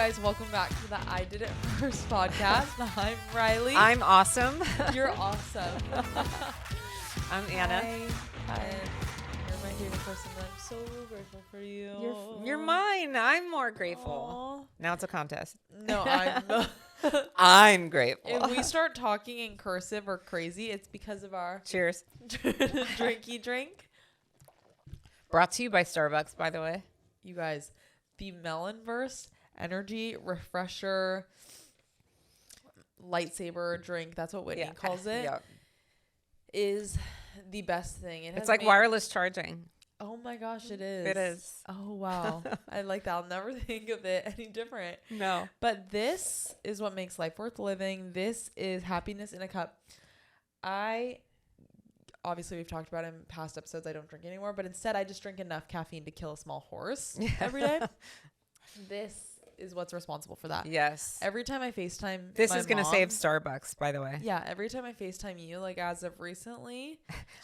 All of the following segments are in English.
guys, welcome back to the I Did It First podcast. I'm Riley. I'm awesome. You're awesome. I'm Anna. Hi. You're my favorite person. I'm so grateful for you. You're mine. I'm more grateful. Aww. Now it's a contest. No, I'm not. I'm grateful. If we start talking in cursive or crazy, it's because of our Cheers. drinky drink. Brought to you by Starbucks, by the way. You guys, the Melon Burst Energy Refresher Lightsaber drink, that's what Whitney calls it, is the best thing. It's like wireless charging. Oh my gosh, it is. It is. Oh, wow. I like that. I'll never think of it any different. No. But this is what makes life worth living. This is happiness in a cup. Obviously, we've talked about it in past episodes. I don't drink anymore, but instead I just drink enough caffeine to kill a small horse every day. This is what's responsible for that. Yes. Every time I FaceTime This my is going to mom, save Starbucks, by the way. Yeah, every time I FaceTime you, like as of recently,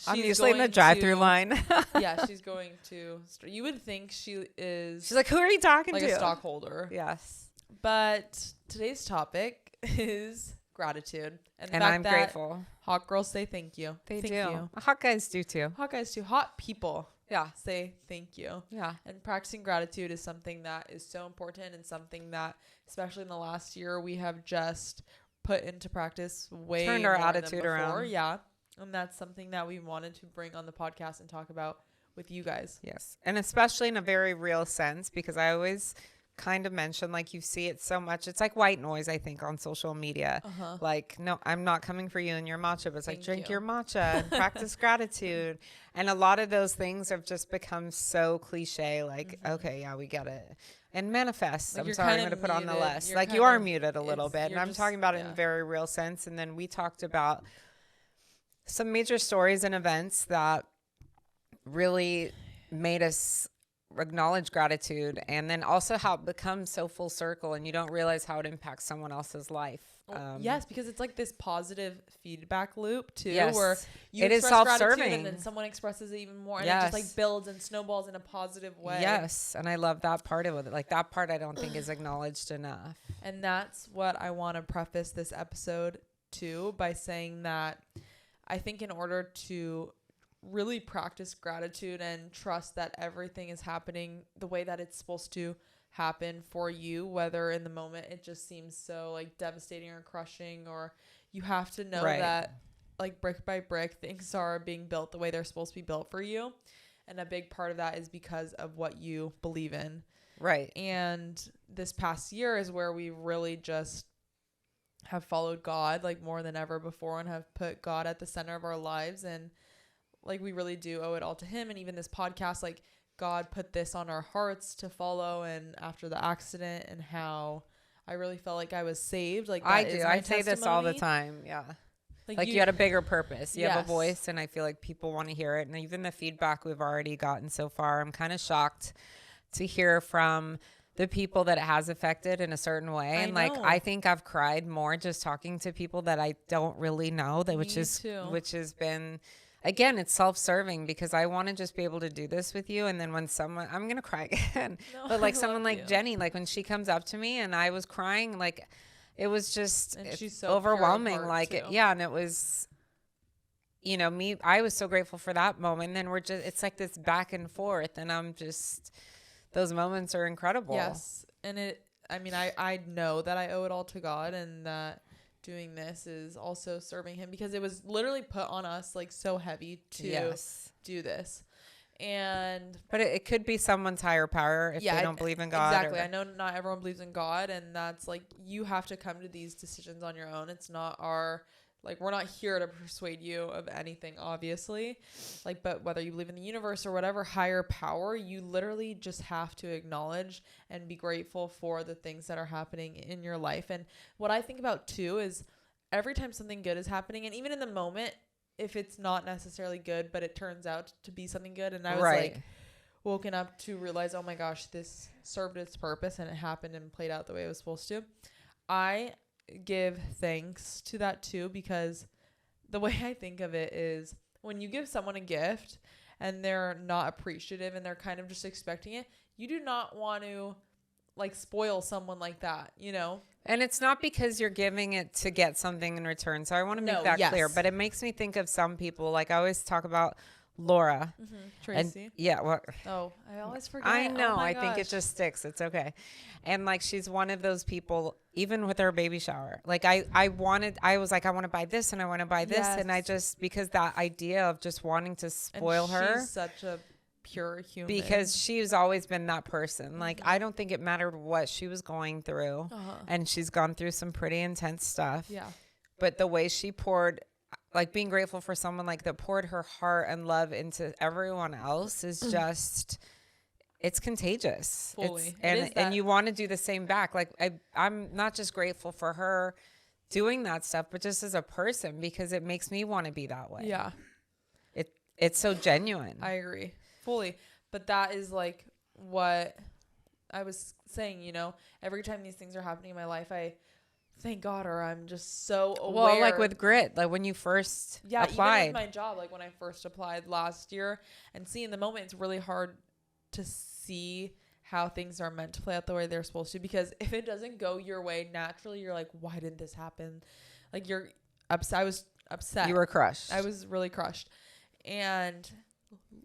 I'm she's usually in the going drive-through to- line. Yeah, she's going to. You would think she is. She's like, who are you talking like to? a stockholder. Yes. But today's topic is gratitude, and the And fact I'm that grateful. hot girls say thank you. They Thank do. you. Hot guys do too. Hot guys too. Hot people Yeah. say thank you. Yeah. And practicing gratitude is something that is so important, and something that, especially in the last year, we have just put into practice way Turned our more than attitude before. around. Yeah. And that's something that we wanted to bring on the podcast and talk about with you guys. Yes. And especially in a very real sense, because I always kind of mention, like, you see it so much. It's like white noise, I think, on social media. Uh-huh. Like, no, I'm not coming for you and your matcha, but it's like, Thank drink you. your matcha and practice gratitude. And a lot of those things have just become so cliche. Like, okay, yeah, we get it. And manifest. Like, I'm you're sorry, I'm kinda going to put on the muted. list. You're Like, you are kinda- muted a little bit. And you're I'm just- talking about it in yeah. a very real sense. And then we talked about some major stories and events that really made us acknowledge gratitude, and then also how it becomes so full circle and you don't realize how it impacts someone else's life. Yes, because it's like this positive feedback loop too, Yes. where you It is express gratitude self-serving. and then someone expresses it even more, and it Yes. just like builds and snowballs in a positive way. Yes, and I love that part of it. Like, that part I don't think is acknowledged enough. And that's what I want to preface this episode to by saying that I think in order to really practice gratitude and trust that everything is happening the way that it's supposed to happen for you, whether in the moment it just seems so like devastating or crushing, or you have to know Right. that like brick by brick things are being built the way they're supposed to be built for you. And a big part of that is because of what you believe in. Right. And this past year is where we really just have followed God like more than ever before, and have put God at the center of our lives. And like, we really do owe it all to him. And even this podcast, like, God put this on our hearts to follow. And after the accident, and how I really felt like I was saved. Like, that I is do. my I say this all the testimony. time. Yeah. Like you had a bigger purpose. You have Yes. a voice, and I feel like people want to hear it. And even the feedback we've already gotten so far, I'm kind of shocked to hear from the people that it has affected in a certain way. I And like, know. I think I've cried more just talking to people that I don't really know, that which Me is too. which has been, again, it's self-serving, because I want to just be able to do this with you. And then when someone, I'm going to cry again, No, but like I someone love like you. Jenny, like when she comes up to me and I was crying, like it was just And it's she's so pure of overwhelming. heart, Like, too. yeah. And it was, you know, I was so grateful for that moment. And then it's like this back and forth, and I'm just, those moments are incredible. Yes. And I know that I owe it all to God, and that doing this is also serving him, because it was literally put on us like so heavy to Yes. do this. And But it could be someone's higher power if they don't believe in God. exactly. I know not everyone believes in God, and that's like, you have to come to these decisions on your own. It's not we're not here to persuade you of anything, obviously. Like, but whether you believe in the universe or whatever higher power, you literally just have to acknowledge and be grateful for the things that are happening in your life. And what I think about too is every time something good is happening, and even in the moment, if it's not necessarily good, but it turns out to be something good, and I was like woken up to realize, oh my gosh, this served its purpose and it happened and played out the way it was supposed to. I give thanks to that too, because the way I think of it is, when you give someone a gift and they're not appreciative and they're kind of just expecting it, you do not want to like spoil someone like that, you know? And it's not because you're giving it to get something in return. So I want to make that clear. But it makes me think of some people. Like I always talk about Laura. Tracy. And yeah. Well, oh, I always forget. I know. Oh my I think it gosh. just sticks. It's okay. And like she's one of those people, even with her baby shower. Like I was like, I want to buy this and I want to buy this. And I just, because that idea of just wanting to spoil her. She's such a pure human. Because she's always been that person. Like I don't think it mattered what she was going through. And she's gone through some pretty intense stuff. Yeah. But the way she poured, like being grateful for someone like that poured her heart and love into everyone else is just, it's contagious. Fully. And you want to do the same back. Like I'm not just grateful for her doing that stuff, but just as a person, because it makes me want to be that way. Yeah. It's so genuine. I agree. Fully. But that is like what I was saying, you know, every time these things are happening in my life, I thank God, or I'm just so aware. Well, like with grit, like when you first applied. Even with my job, like when I first applied last year and seeing the moment, it's really hard to see how things are meant to play out the way they're supposed to, because if it doesn't go your way naturally, you're like, why didn't this happen? Like you're upset. I was upset. You were crushed. I was really crushed. And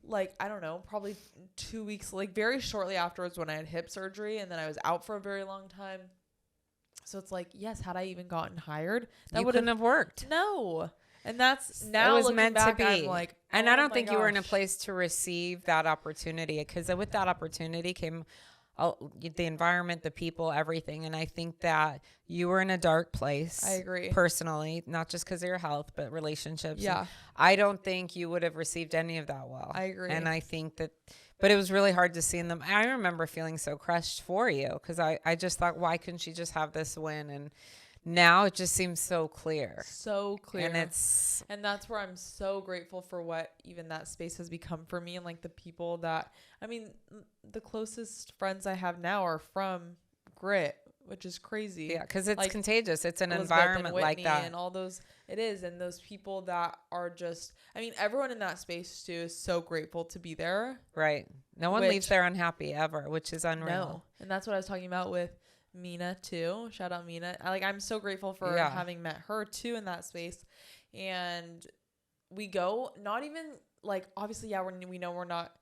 like, I don't know, probably 2 weeks, like very shortly afterwards when I had hip surgery, and then I was out for a very long time. So it's like, yes, had I even gotten hired, that wouldn't have worked. No. And that's now it was meant back, to be. I'm like, and oh I don't think you were in a gosh. place to receive that opportunity, because with that opportunity came the environment, the people, everything. And I think that you were in a dark place. I agree. Personally, not just because of your health, but relationships. Yeah. And I don't think you would have received any of that well. I agree. And I think that, but it was really hard to see in them. I remember feeling so crushed for you, because I just thought, why couldn't she just have this win? And now it just seems so clear. So clear. And that's where I'm so grateful for what even that space has become for me, and like the people that, I mean, the closest friends I have now are from Grit, which is crazy. Yeah, because it's like, contagious. It's an Elizabeth environment like that. And all those, it is. And those people that are just, I mean, everyone in that space too is so grateful to be there. Right. No one leaves there unhappy ever, which is unreal. No. And that's what I was talking about with Mina too. Shout out Mina. I'm so grateful for having met her too in that space. And we go, not even like, obviously, we know we're not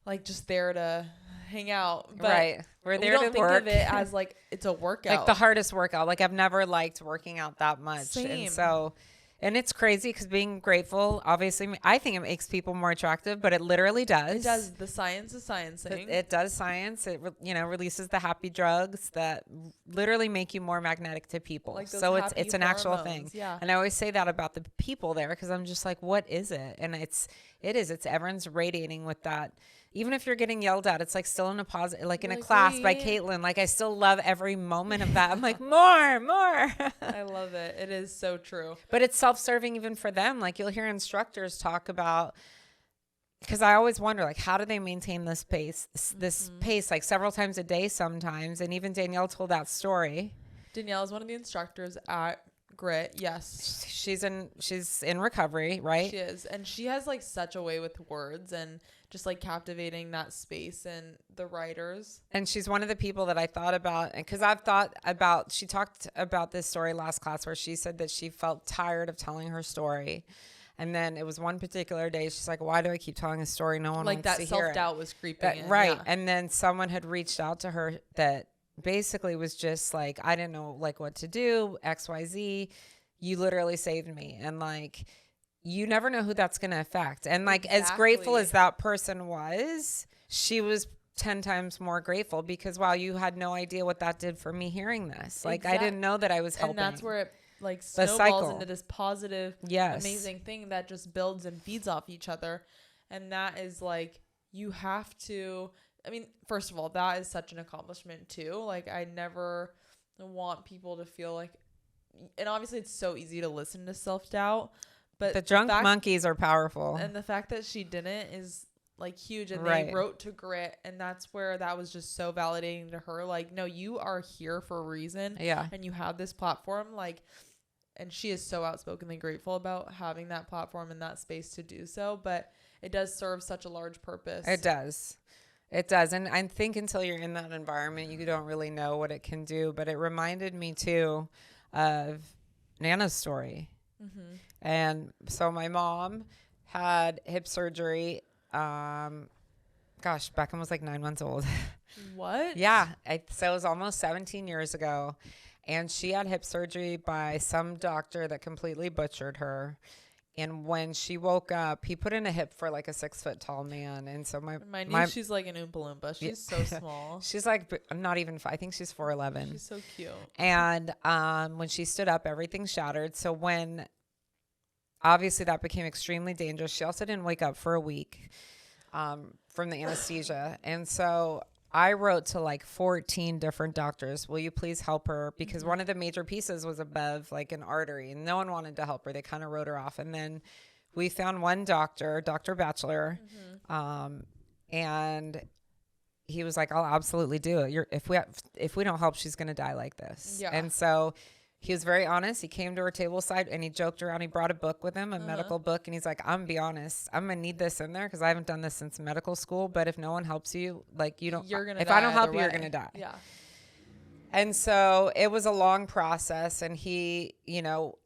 like just there to hang out, but right. We're there to think work. Of it as like it's a workout, like the hardest workout. Like I've never liked working out that much. Same. And so, and it's crazy because being grateful, obviously, I think it makes people more attractive, but it literally does. It does. The science is sciencing. It does science. It releases the happy drugs that literally make you more magnetic to people. Like so it's an actual thing. Yeah. And I always say that about the people there, because I'm just like, what is it? And it's everyone's radiating with that. Even if you're getting yelled at, it's like still in a positive, like in a class by Caitlin. Like I still love every moment of that. I'm like, more. I love it. It is so true. But it's self-serving even for them. Like you'll hear instructors talk about, because I always wonder, like, how do they maintain this pace, like several times a day sometimes. And even Danielle told that story. Danielle is one of the instructors at Grit. Yes. She's in recovery, right? She is. And she has like such a way with words and just like captivating that space and the writers. And she's one of the people that I thought about, because she talked about this story last class where she said that she felt tired of telling her story. And then it was one particular day, she's like, why do I keep telling a story? No one wants to hear it. Like that self-doubt was creeping in. Right. Yeah. And then someone had reached out to her that basically was just like, I didn't know like what to do, XYZ. You literally saved me. And like, you never know who that's going to affect. And like, as grateful as that person was, she was 10 times more grateful, because wow, you had no idea what that did for me hearing this. Like, I didn't know that I was helping. And that's where it like snowballs into this positive, amazing thing that just builds and feeds off each other. And that is like, you have to, I mean, first of all, that is such an accomplishment too. Like I never want people to feel like, and obviously it's so easy to listen to self-doubt, but the drunk monkeys are powerful. And the fact that she didn't is like huge. And they wrote to Grit, and that's where that was just so validating to her. Like, no, you are here for a reason. Yeah. And you have this platform. Like, and she is so outspokenly grateful about having that platform and that space to do so. But it does serve such a large purpose. It does. It does. And I think until you're in that environment, you don't really know what it can do. But it reminded me too of Nana's story. Mm-hmm. And so my mom had hip surgery. Beckham was like 9 months old. What? Yeah. So it was almost 17 years ago. And she had hip surgery by some doctor that completely butchered her. And when she woke up, he put in a hip for like a 6 foot tall man. And so My niece, she's like an Oompa Loompa. She's so small. She's like, not even, I think she's 4'11". She's so cute. And when she stood up, everything shattered. So when, obviously that became extremely dangerous. She also didn't wake up for a week from the anesthesia. And so I wrote to like 14 different doctors, will you please help her? Because one of the major pieces was above like an artery, and no one wanted to help her. They kind of wrote her off. And then we found one doctor, Dr. Batchelor, and he was like, I'll absolutely do it. If we don't help, she's going to die like this. Yeah. And so he was very honest. He came to her table side and he joked around. He brought a book with him, a medical book. And he's like, I'm gonna be honest. I'm going to need this in there because I haven't done this since medical school. But if no one helps you, like you're going to, if I don't help you, you're going to die. Yeah. And so it was a long process. And he,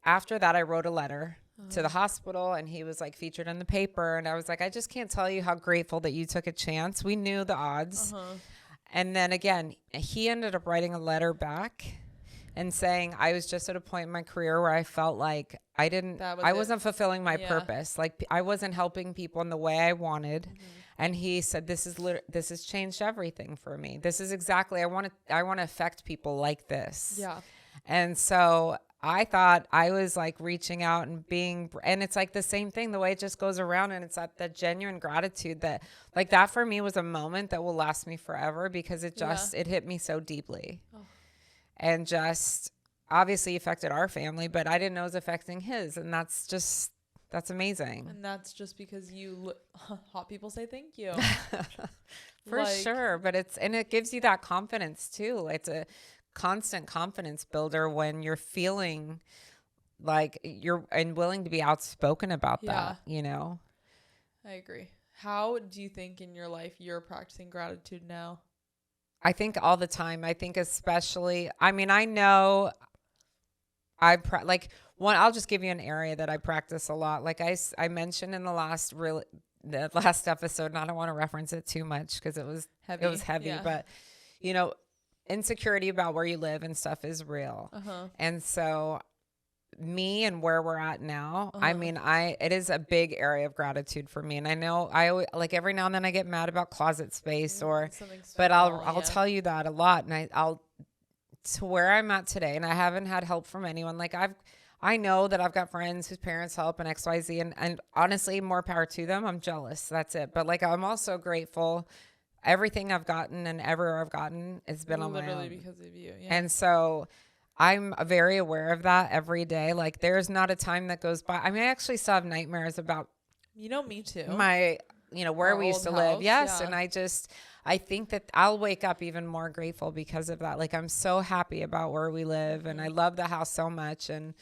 after that, I wrote a letter to the hospital, and he was like featured in the paper. And I was like, I just can't tell you how grateful that you took a chance. We knew the odds. And then again, he ended up writing a letter back and saying, I was just at a point in my career where I felt like I wasn't fulfilling my purpose. Like I wasn't helping people in the way I wanted. And he said, this has changed everything for me. This is exactly, I want to affect people like this. Yeah. And so I thought I was like reaching out and and it's like the same thing, the way it just goes around. And it's that genuine gratitude that like that for me was a moment that will last me forever, because it hit me so deeply. And just obviously affected our family, but I didn't know it was affecting his. And that's amazing. And that's just because hot people say thank you. For sure. But it gives you that confidence too. It's a constant confidence builder when you're feeling like and willing to be outspoken about that, I agree. How do you think in your life you're practicing gratitude now? I think all the time. I think especially, I know I'll just give you an area that I practice a lot. Like I mentioned in the last episode, and I don't want to reference it too much because it was heavy, but insecurity about where you live and stuff is real. And so me and where we're at now, it is a big area of gratitude for me. And I know I always, like every now and then I get mad about closet space but I'll tell you that a lot. And I'll to where I'm at today, and I haven't had help from anyone. Like I know that I've got friends whose parents help and XYZ, and honestly, more power to them. I'm jealous. That's it. But like, I'm also grateful. Everything I've gotten and everywhere I've gotten has been on my own. Literally because of you. Yeah. And so I'm very aware of that every day. Like there's not a time that goes by. I actually still have nightmares about, me too. My, where Our we used to old live. house, Yes. yeah. And I think that I'll wake up even more grateful because of that. Like I'm so happy about where we live, and I love the house so much. And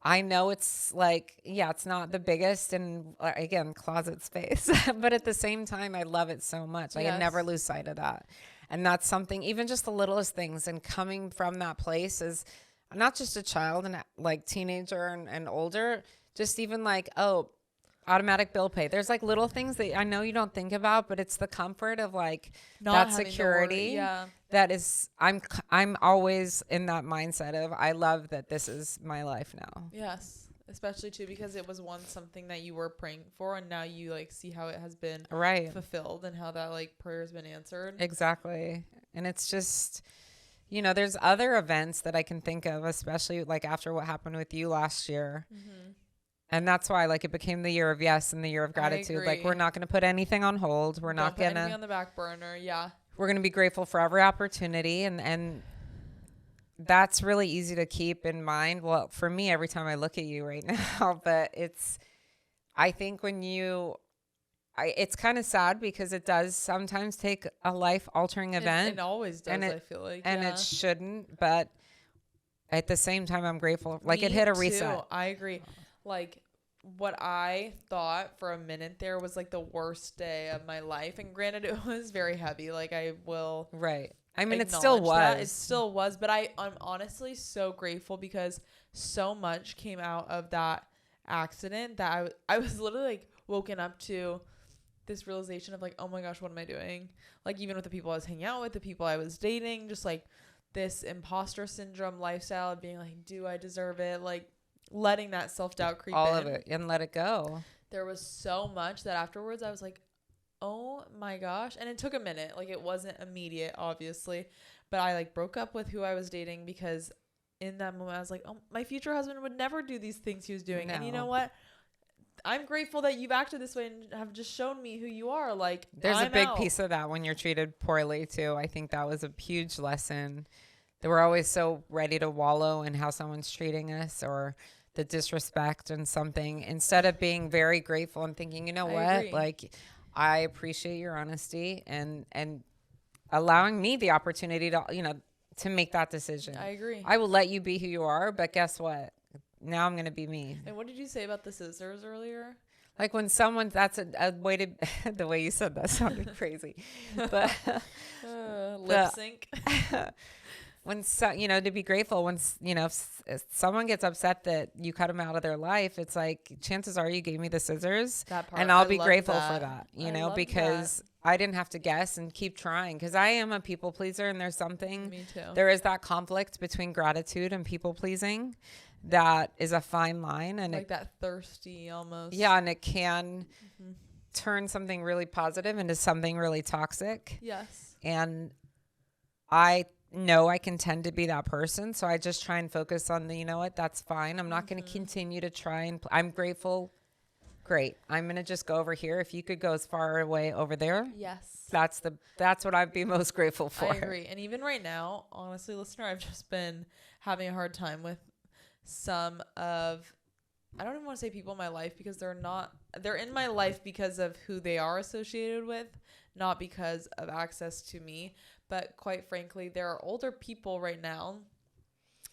I know it's like, it's not the biggest, and again, closet space, but at the same time, I love it so much. I can never lose sight of that. And that's something, even just the littlest things, and coming from that place as not just a child and like teenager and older, just even like, automatic bill pay. There's like little things that I know you don't think about, but it's the comfort of like Not that security. That is, I'm always in that mindset of, I love that this is my life now. Yes. Especially too, because it was once something that you were praying for, and now you like see how it has been fulfilled and how that like prayer has been answered. Exactly. And it's just, there's other events that I can think of, especially like after what happened with you last year. And that's why like it became the year of yes and the year of gratitude. Like we're not going to put anything on hold. We're not going to put anything on the back burner. Yeah. We're going to be grateful for every opportunity. And that's really easy to keep in mind. Well, for me, every time I look at you right now, but I think when it's kind of sad because it does sometimes take a life altering event. It always does, I feel like. And it shouldn't, but at the same time, I'm grateful. Like Me it hit a too. reset. I agree. Like what I thought for a minute there was like the worst day of my life. And granted, it was very heavy. Like, I will Right. I mean, it still acknowledge that. It was. still was. But I'm honestly so grateful because so much came out of that accident that I was literally like woken up to this realization of like, oh my gosh, what am I doing? Like, even with the people I was hanging out with, the people I was dating, just like this imposter syndrome lifestyle of being like, do I deserve it? Like, letting that self-doubt creep All in. of it, and let it go. There was so much that afterwards I was like, oh my gosh. And it took a minute. Like, it wasn't immediate, obviously, but I like broke up with who I was dating because in that moment I was like, oh, my future husband would never do these things he was doing. No. And you know what? I'm grateful that you've acted this way and have just shown me who you are. Like, There's I'm a big out. piece of that when you're treated poorly too. I think that was a huge lesson. That we're always so ready to wallow in how someone's treating us or the disrespect and something, instead of being very grateful and thinking, you know I what, agree. like, I appreciate your honesty and allowing me the opportunity to, to make that decision. I agree. I will let you be who you are, but guess what? Now I'm going to be me. And what did you say about the scissors earlier? Like when someone, that's a way to, the way you said that sounded crazy, but Lip sync. when to be grateful when if someone gets upset that you cut them out of their life, it's like chances are you gave me the scissors, That part, and I'll I be love grateful that. for that, I love because I didn't have to guess and keep trying, because I am a people pleaser, and there's something, Me too. there is that conflict between gratitude and people pleasing that is a fine line, and Like that thirsty almost. yeah, and it can turn something really positive into something really toxic. Yes. And I know I can tend to be that person. So I just try and focus on you know what, that's fine. I'm not going to continue to try and, I'm grateful. Great. I'm going to just go over here. If you could go as far away over there. Yes. That's what I'd be most grateful for. I agree. And even right now, honestly, listener, I've just been having a hard time with some of, I don't even want to say people in my life, because they're in my life because of who they are associated with, not because of access to me. But quite frankly, there are older people right now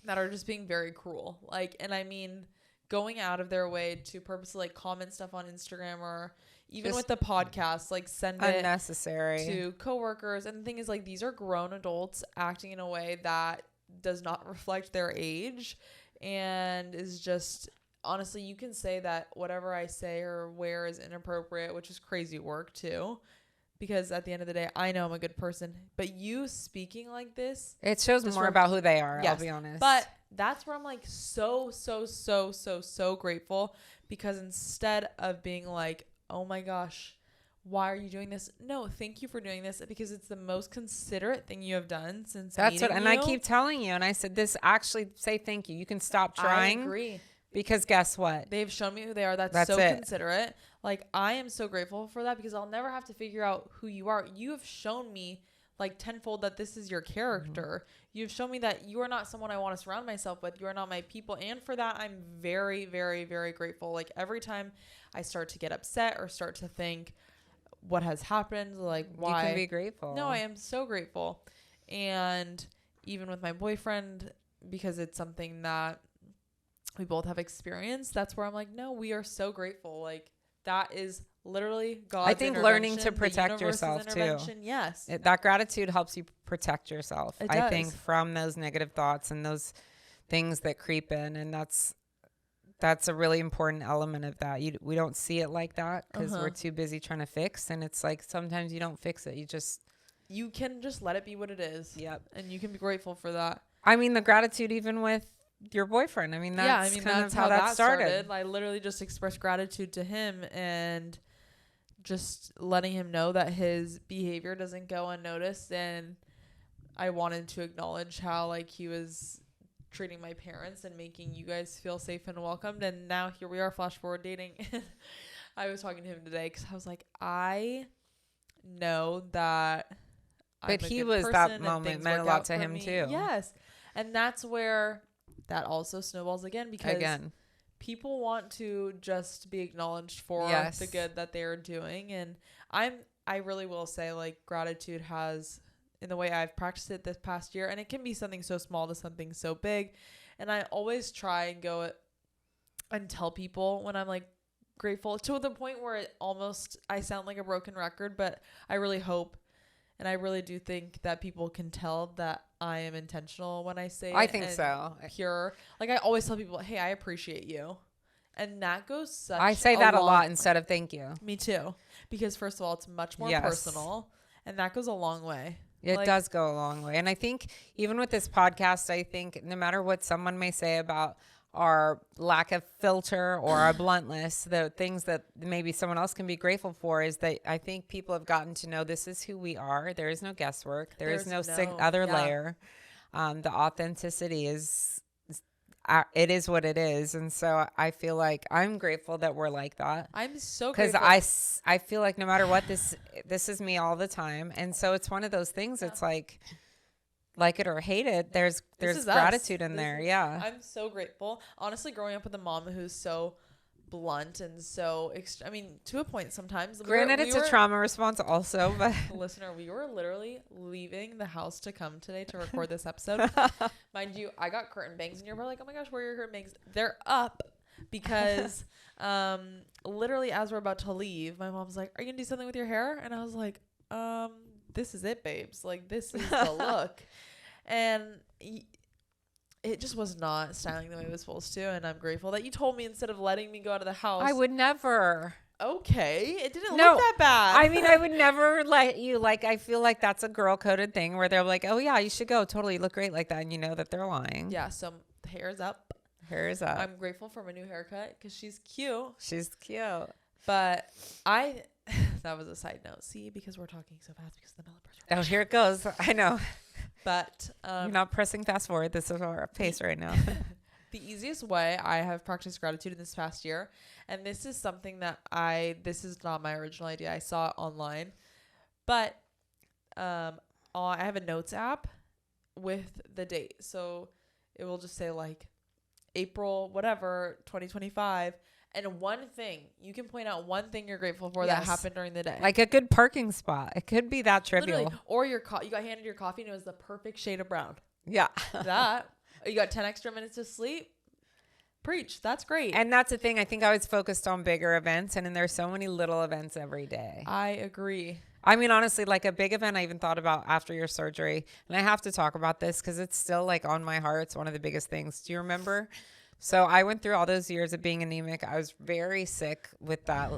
that are just being very cruel. Like, and I mean, going out of their way to purposely like comment stuff on Instagram, or even Just with the podcast, like send unnecessary it to coworkers. And the thing is, like, these are grown adults acting in a way that does not reflect their age, and is just, honestly, you can say that whatever I say or wear is inappropriate, which is crazy work too, because at the end of the day, I know I'm a good person, but you speaking like this, it shows more about who they are. yes, I'll be honest. But that's where I'm like so grateful, because instead of being like, oh my gosh, why are you doing this? No, thank you for doing this, because it's the most considerate thing you have done since that's what, meeting and you. I keep telling you, and I said, this actually, say thank you. You can stop trying. I agree. Because guess what? They've shown me who they are. That's so it. considerate. Like, I am so grateful for that, because I'll never have to figure out who you are. You have shown me like tenfold that this is your character. You've shown me that you are not someone I want to surround myself with. You are not my people. And for that, I'm very, very, very grateful. Like, every time I start to get upset or start to think what has happened, like, why? You can be grateful. No, I am so grateful. And even with my boyfriend, because it's something that we both have experienced, that's where I'm like, no, we are so grateful. Like, that is literally God's I think learning to protect yourself too. Yes. That gratitude helps you protect yourself. It I does. think from those negative thoughts and those things that creep in, and that's a really important element of that. We don't see it like that because we're too busy trying to fix, and it's like sometimes you don't fix it. You can just let it be what it is. Yep. And you can be grateful for that. I mean, the gratitude even with your boyfriend. I mean, that's kind of how that started. I literally just expressed gratitude to him, and just letting him know that his behavior doesn't go unnoticed. And I wanted to acknowledge how like he was treating my parents and making you guys feel safe and welcomed. And now here we are, flash forward dating. I was talking to him today because I was like, I know that but he was, that moment meant a lot to him too. Yes. And that's where that also snowballs again, because people want to just be acknowledged for the good that they're doing. And I really will say, like, gratitude has, in the way I've practiced it this past year, and it can be something so small to something so big. And I always try and go and tell people when I'm like, grateful to the point where I sound like a broken record, but I really hope and I really do think that people can tell that I am intentional when I say I it think and so. pure. Like I always tell people, hey, I appreciate you. And that goes such I say that a long, lot instead of thank you. Me too. Because first of all, it's much more Yes. personal and that goes a long way. It Like, does go a long way. And I think even with this podcast, I think no matter what someone may say about our lack of filter or our bluntness, the things that maybe someone else can be grateful for is that I think people have gotten to know this is who we are. There is no guesswork. There's no other layer. The authenticity it is what it is. And so I feel like I'm grateful that we're like that. I'm so grateful. grateful. Because I feel like no matter what, this is me all the time. And so it's one of those things. It's like it or hate it, there's gratitude in there. Yeah. I'm so grateful. Honestly, growing up with a mom who's so blunt and so I mean, to a point sometimes. Granted, it's a trauma response also, but listener, we were literally leaving the house to come today to record this episode. Mind you, I got curtain bangs and you're probably like, oh my gosh, where are your curtain bangs? They're up because literally as we're about to leave, my mom's like, are you gonna do something with your hair? And I was like, this is it, babes. Like, this is the look. And it just was not styling the way it was supposed to. And I'm grateful that you told me instead of letting me go out of the house. I would never. Okay. It didn't look that bad. I mean, I would never let you, like, I feel like that's a girl coded thing where they're like, oh yeah, you should go. Totally. You look great like that. And you know that they're lying. Yeah. So the hair is up. Hair is up. I'm grateful for my new haircut because she's cute. She's cute. But that was a side note. See, because we're talking so fast because the millipers. Oh, here it goes. I know. But you're not pressing fast forward. This is our pace right now. The easiest way I have practiced gratitude in this past year, and this is something that this is not my original idea. I saw it online, but I have a notes app with the date. So it will just say like April, whatever, 2025. And one thing, you can point out one thing you're grateful for that happened during the day. Like a good parking spot. It could be that trivial. Literally. Or you got handed your coffee and it was the perfect shade of brown. Yeah. You got 10 extra minutes to sleep. Preach. That's great. And that's the thing. I think I was focused on bigger events, and then there's so many little events every day. I agree. I mean, honestly, like a big event I even thought about after your surgery, and I have to talk about this because it's still like on my heart. It's one of the biggest things. Do you remember? So I went through all those years of being anemic. I was very sick with that,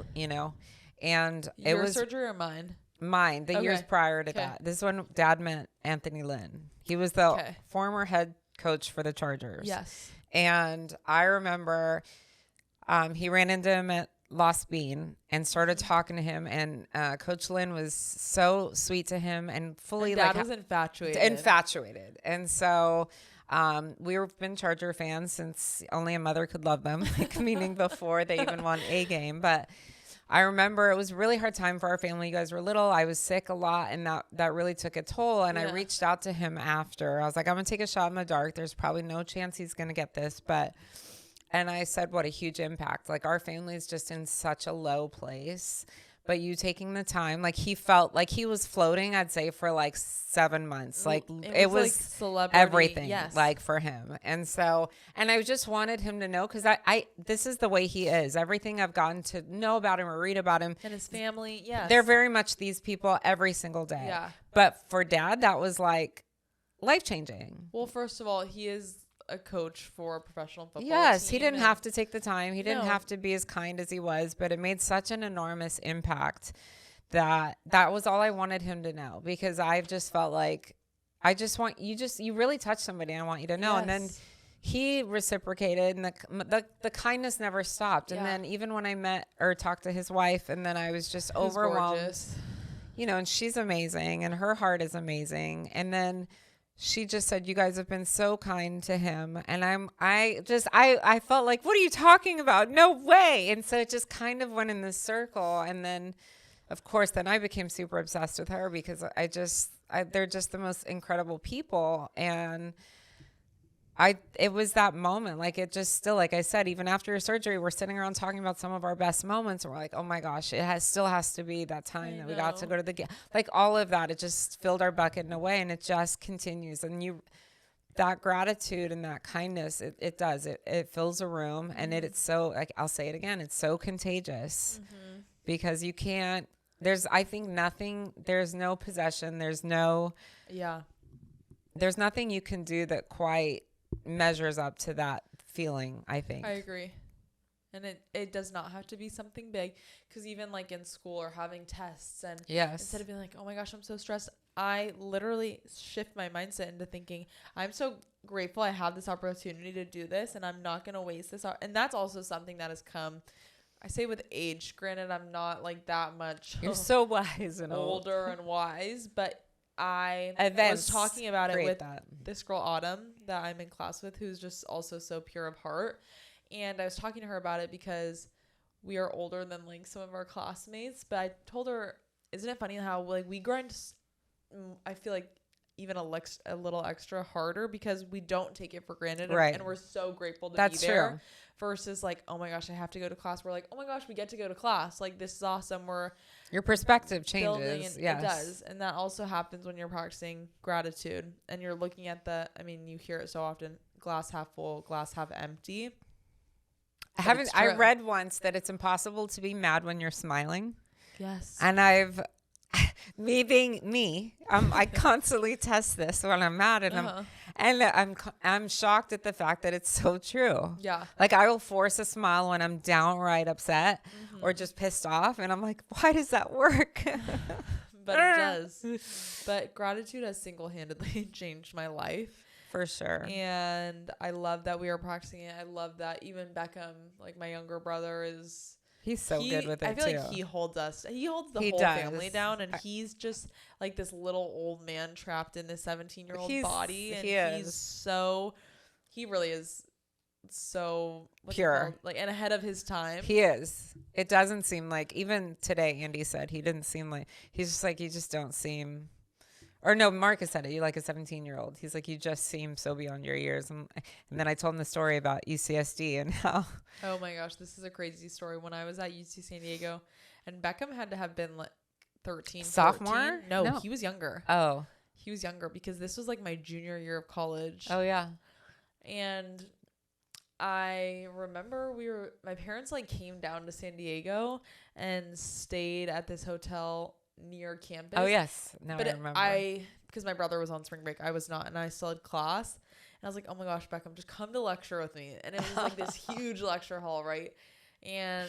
and it was surgery or mine? Mine, the years prior to that. This is when Dad met Anthony Lynn. He was the former head coach for the Chargers. Yes. And I remember he ran into him at Lost Bean and started talking to him. And Coach Lynn was so sweet to him and fully and Dad was infatuated. And so we've been Charger fans since only a mother could love them, like meaning before they even won a game. But I remember it was a really hard time for our family. You guys were little. I was sick a lot, and that really took a toll. And I reached out to him after. I was like, I'm going to take a shot in the dark. There's probably no chance he's going to get this. And I said, what a huge impact. Like, our family is just in such a low place. But you taking the time, like he felt like he was floating, I'd say, for like 7 months. Like it was like celebrity, everything, like for him. And so, and I just wanted him to know, because this is the way he is. Everything I've gotten to know about him or read about him. And his family, yes. They're very much these people every single day. Yeah. But for Dad, that was like life-changing. Well, first of all, he is a coach for a professional football Yes, team, he didn't have to take the time. He didn't No. have to be as kind as he was, but it made such an enormous impact that was all I wanted him to know, because I've just felt like you really touched somebody. I want you to know. Yes. And then he reciprocated, and the kindness never stopped. And then even when I met or talked to his wife, and then I was just overwhelmed, gorgeous. And she's amazing and her heart is amazing. And then she just said, you guys have been so kind to him. And I felt like, what are you talking about? No way. And so it just kind of went in this circle. And then, of course, then I became super obsessed with her, because they're just the most incredible people. And it was that moment. Like, it just still, like I said, even after your surgery, we're sitting around talking about some of our best moments. And we're like, oh my gosh, still has to be that time that we got to go to the game. Like, all of that, it just filled our bucket in a way, and it just continues. And that gratitude and that kindness, it does. It fills a room, and it's so, like, I'll say it again, it's so contagious because you can't, I think there's no possession, there's nothing you can do that quite measures up to that feeling, I think. I agree. And it does not have to be something big, because even like in school or having tests, and instead of being like, oh my gosh, I'm so stressed, I literally shift my mindset into thinking, I'm so grateful I have this opportunity to do this, and I'm not going to waste this. And that's also something that has come, I say, with age. Granted, I'm not like that much. You're so wise and older and wise, but I was Events talking about it with that. this girl, Autumn, that I'm in class with, who's just also so pure of heart. And I was talking to her about it because we are older than like some of our classmates. But I told her, isn't it funny how like we grind, I feel like, even a little extra harder because we don't take it for granted. Right. And we're so grateful to That's be there. true. Versus like, oh my gosh, I have to go to class. We're like, oh my gosh, we get to go to class. Like, this is awesome. We're your perspective changes. It does. And that also happens when you're practicing gratitude and you're looking at you hear it so often, glass half full, glass half empty. I read once that it's impossible to be mad when you're smiling. Yes. And me being me, I constantly test this when I'm mad, and I'm shocked at the fact that it's so true. Yeah. Like, I will force a smile when I'm downright upset or just pissed off, and I'm like, why does that work? But it does. But gratitude has single-handedly changed my life. For sure. And I love that we are practicing it. I love that even Beckham, like my younger brother, he's so good with it, I feel too. like he holds the whole family down, and he's just like this little old man trapped in this 17-year-old body. And he really is so pure, like, and ahead of his time. He is. It doesn't seem like, even today, Andy said he didn't seem like, he's just like, you just don't seem. Or no, Marcus said it. You're like a 17-year-old. He's like, you just seem so beyond your years. And then I told him the story about UCSD and how. Oh my gosh, this is a crazy story. When I was at UC San Diego, and Beckham had to have been like 13. Sophomore? 14. No, he was younger. Oh. He was younger because this was like my junior year of college. Oh, yeah. And I remember my parents like came down to San Diego and stayed at this hotel near campus. Oh yes, now I remember. Because my brother was on spring break, I was not, and I still had class, and I was like, oh my gosh, Beckham, just come to lecture with me. And it was like this huge lecture hall, right? And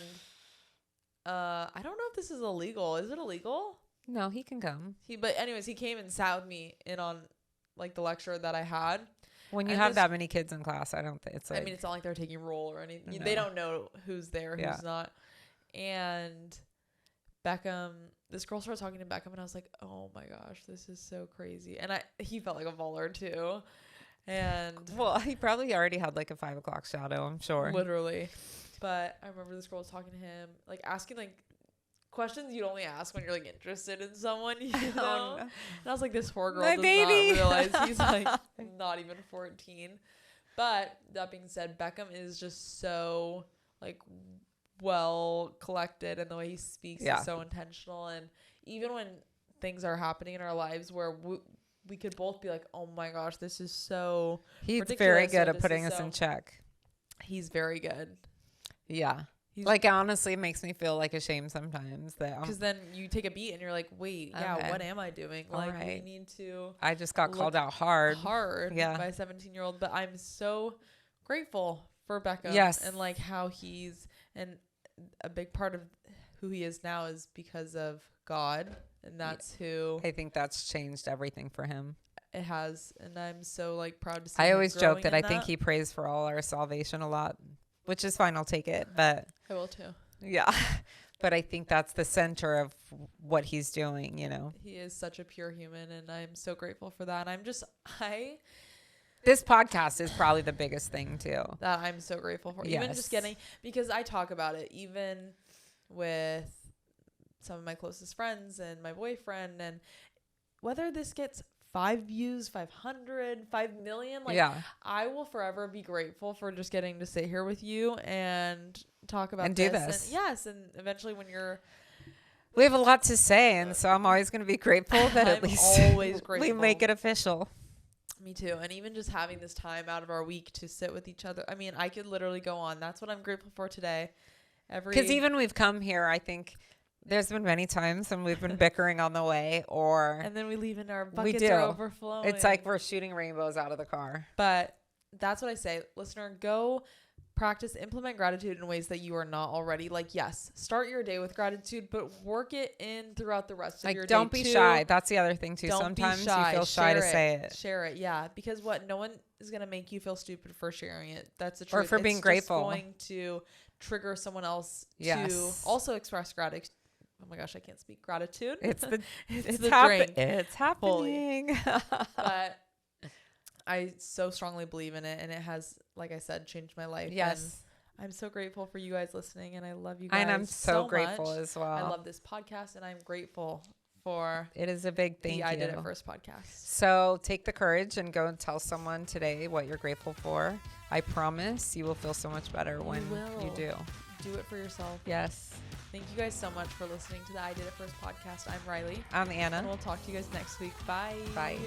I don't know if this is illegal. Is it illegal? No, he can come. But anyways, he came and sat with me in on like the lecture that I had. When you have that many kids in class, I don't think it's like, I mean, it's not like they're taking roll or anything. No. They don't know who's there, who's not. And Beckham, this girl started talking to Beckham, and I was like, oh my gosh, this is so crazy. And he felt like a baller too. And well, he probably already had like a 5 o'clock shadow, I'm sure. Literally. But I remember this girl was talking to him, like asking like questions you'd only ask when you're like interested in someone, you know? And I was like, this poor girl does not realize he's like not even 14. But that being said, Beckham is just so like well collected, and the way he speaks is so intentional. And even when things are happening in our lives where we could both be like, oh my gosh, this is so he's ridiculous, very good at putting us in check. He's very good. Yeah. Like, honestly, it makes me feel like ashamed sometimes that because then you take a beat and you're like, wait, what am I doing? Like, we need to. I just got called out hard by a 17-year-old, but I'm so grateful for Beckham. Yes. And like how and a big part of who he is now is because of God, and that's who. I think that's changed everything for him. It has, and I'm so like proud to see. I always joke that I think he prays for all our salvation a lot, which is fine. I'll take it, but I will too. Yeah, but I think that's the center of what he's doing. You know, he is such a pure human, and I'm so grateful for that. And this podcast is probably the biggest thing too that I'm so grateful for. Even just getting, because I talk about it even with some of my closest friends and my boyfriend, and whether this gets 5 views, 500, 5 million, like I will forever be grateful for just getting to sit here with you and talk about and do this. And eventually when we have a lot to say, and so I'm always going to be grateful that at least always grateful. we make it official. Me too. And even just having this time out of our week to sit with each other. I mean, I could literally go on. That's what I'm grateful for today. Because even we've come here, I think there's been many times when we've been bickering on the way, and then we leave and our buckets are overflowing. It's like we're shooting rainbows out of the car. But that's what I say. Listener, go implement gratitude in ways that you are not already. Like, yes, start your day with gratitude, but work it in throughout the rest of your day. Don't be shy. That's the other thing too. Sometimes you feel shy to say it. Share it. Yeah. Because no one is going to make you feel stupid for sharing it. That's the truth. Or for being grateful. It's going to trigger someone else to also express gratitude. Oh my gosh, I can't speak. Gratitude. It's the drink. It's happening. But I so strongly believe in it, and it has, like I said, changed my life. Yes. And I'm so grateful for you guys listening, and I love you guys. And I'm so grateful much. as well. I love this podcast, and I'm grateful for it is a big thank you. I Did It First podcast. So take the courage and go and tell someone today what you're grateful for. I promise you will feel so much better when you do. Do it for yourself. Yes. Thank you guys so much for listening to the I Did It First podcast. I'm Riley. I'm Anna. And we'll talk to you guys next week. Bye. Bye.